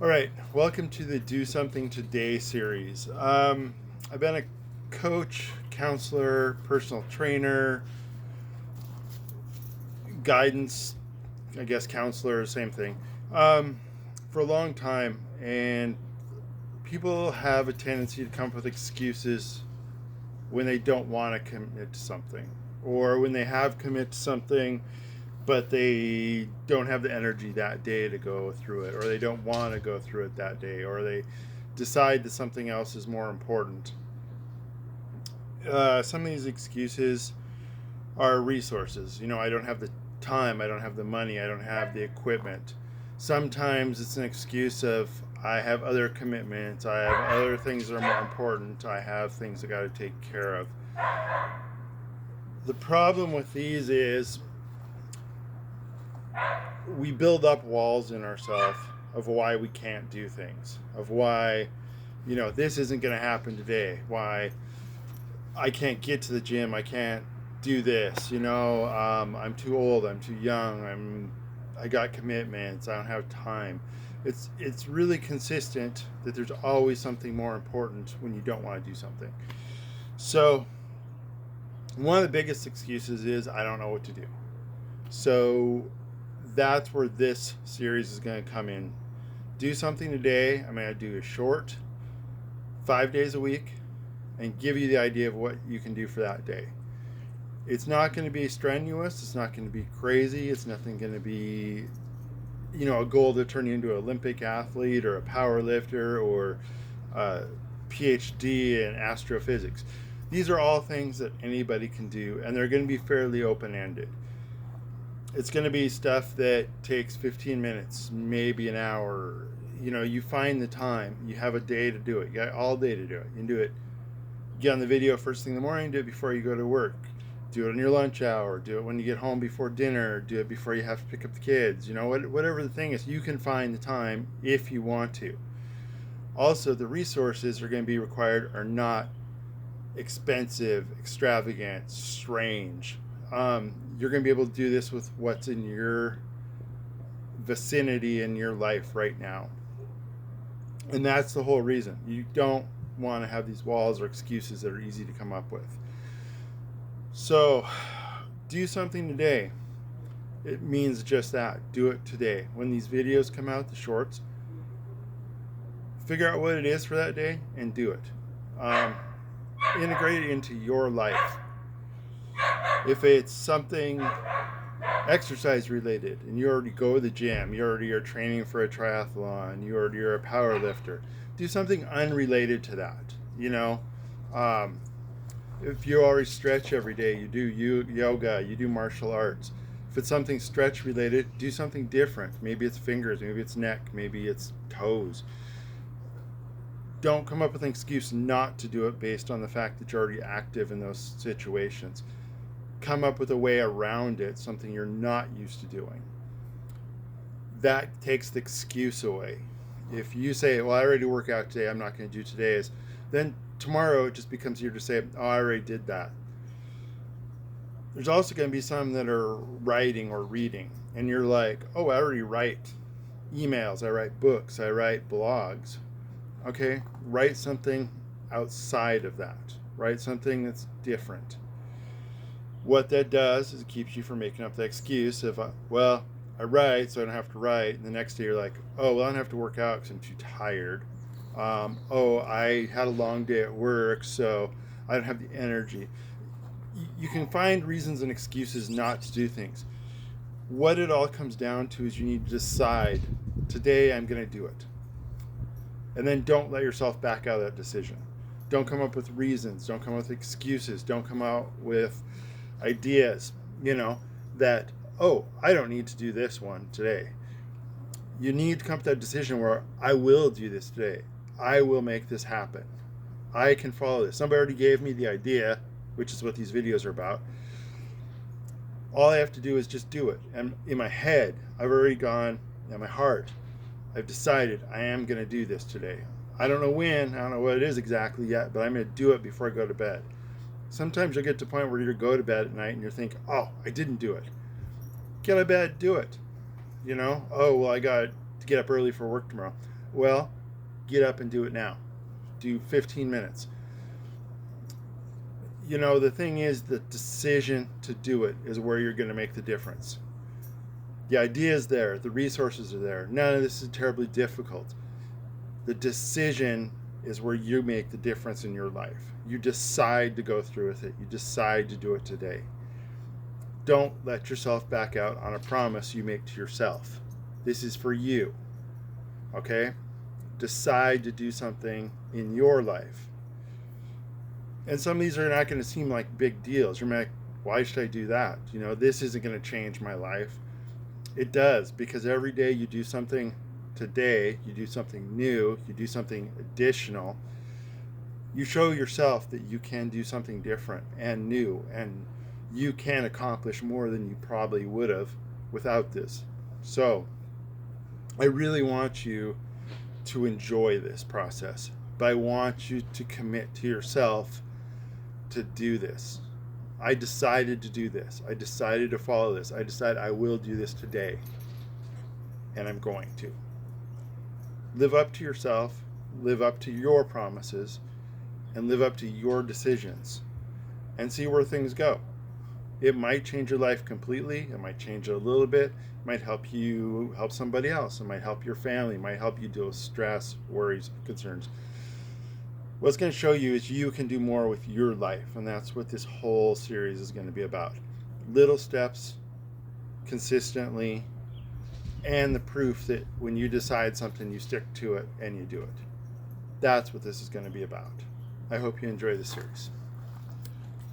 All right, welcome to the Do Something Today series. I've been a coach, counselor, personal trainer, guidance, I guess counselor, same thing, um, for a long time. And people have a tendency to come up with excuses when they don't want to commit to something, or when they have commit to something but they don't have the energy that day to go through it, or they don't want to go through it that day, or they decide that something else is more important. Some of these excuses are resources. I don't have the time, I don't have the money, I don't have the equipment. Sometimes it's an excuse of I have other commitments, I have other things that are more important, I have things I got to take care of. The problem with these is we build up walls in ourselves of why we can't do things, of why, this isn't going to happen today, why I can't get to the gym, I can't do this, I'm too old, I'm too young, I got commitments, I don't have time. It's really consistent that there's always something more important when you don't want to do something. So one of the biggest excuses is I don't know what to do. So that's where this series is going to come in. Do something today. I'm going to do a short 5 days a week and give you the idea of what you can do for that day. It's not going to be strenuous. It's not going to be crazy. It's nothing going to be, a goal to turn you into an Olympic athlete or a power lifter or a PhD in astrophysics. These are all things that anybody can do, and they're going to be fairly open-ended. It's going to be stuff that takes 15 minutes, maybe an hour. You find the time. You have a day to do it. You got all day to do it. You can do it. Get on the video first thing in the morning. Do it before you go to work. Do it on your lunch hour. Do it when you get home before dinner. Do it before you have to pick up the kids. Whatever the thing is, you can find the time if you want to. Also, the resources that are going to be required are not expensive, extravagant, strange. You're going to be able to do this with what's in your vicinity in your life right now. And that's the whole reason. You don't want to have these walls or excuses that are easy to come up with. So, do something today. It means just that. Do it today. When these videos come out, the shorts, figure out what it is for that day and do it. Integrate it into your life. If it's something exercise related and you already go to the gym, you already are training for a triathlon, you already are a power lifter, do something unrelated to that. If you already stretch every day, you do yoga, you do martial arts. If it's something stretch related, do something different. Maybe it's fingers, maybe it's neck, maybe it's toes. Don't come up with an excuse not to do it based on the fact that you're already active in those situations. Come up with a way around it, something you're not used to doing. That takes the excuse away. If you say, well, I already work out today, I'm not going to do today's, then tomorrow it just becomes easier to say, oh, I already did that. There's also going to be some that are writing or reading, and you're like, oh, I already write emails, I write books, I write blogs. Okay, write something outside of that. Write something that's different. What that does is it keeps you from making up the excuse of, well, I write so I don't have to write. And the next day you're like, oh, well, I don't have to work out because I'm too tired. Oh, I had a long day at work, so I don't have the energy. You can find reasons and excuses not to do things. What it all comes down to is you need to decide, today I'm going to do it. And then don't let yourself back out of that decision. Don't come up with reasons. Don't come up with excuses. Don't come out with ideas, that, oh, I don't need to do this one today. You need to come to that decision where I will do this today. I will make this happen. I can follow this. Somebody already gave me the idea, which is what these videos are about. All I have to do is just do it. And in my head, I've already gone, in my heart, I've decided I am going to do this today. I don't know when, I don't know what it is exactly yet, but I'm going to do it before I go to bed. Sometimes you'll get to a point where you go to bed at night and you're thinking, oh, I didn't do it. Get out of bed, do it. Oh, well, I got to get up early for work tomorrow. Well, get up and do it now. Do 15 minutes. You know, the thing is, the decision to do it is where you're going to make the difference. The idea is there, the resources are there. None of this is terribly difficult. The decision is where you make the difference in your life. You decide to go through with it. You decide to do it today. Don't let yourself back out on a promise you make to yourself. This is for you. Okay? Decide to do something in your life. And some of these are not going to seem like big deals. You're like, why should I do that? You know, this isn't going to change my life. It does, because every day you do something today, you do something new, you do something additional, you show yourself that you can do something different and new, and you can accomplish more than you probably would have without this. So I really want you to enjoy this process, but I want you to commit to yourself to do this. I decided to do this. I decided to follow this. I decided I will do this today. And I'm going to. Live up to yourself, live up to your promises, and live up to your decisions, and see where things go. It might change your life completely. It might change it a little bit. It might help you help somebody else. It might help your family. It might help you deal with stress, worries, concerns. What it's going to show you is you can do more with your life, and that's what this whole series is going to be about. Little steps, consistently, and the proof that when you decide something, you stick to it and you do it. That's what this is going to be about. I hope you enjoy the series.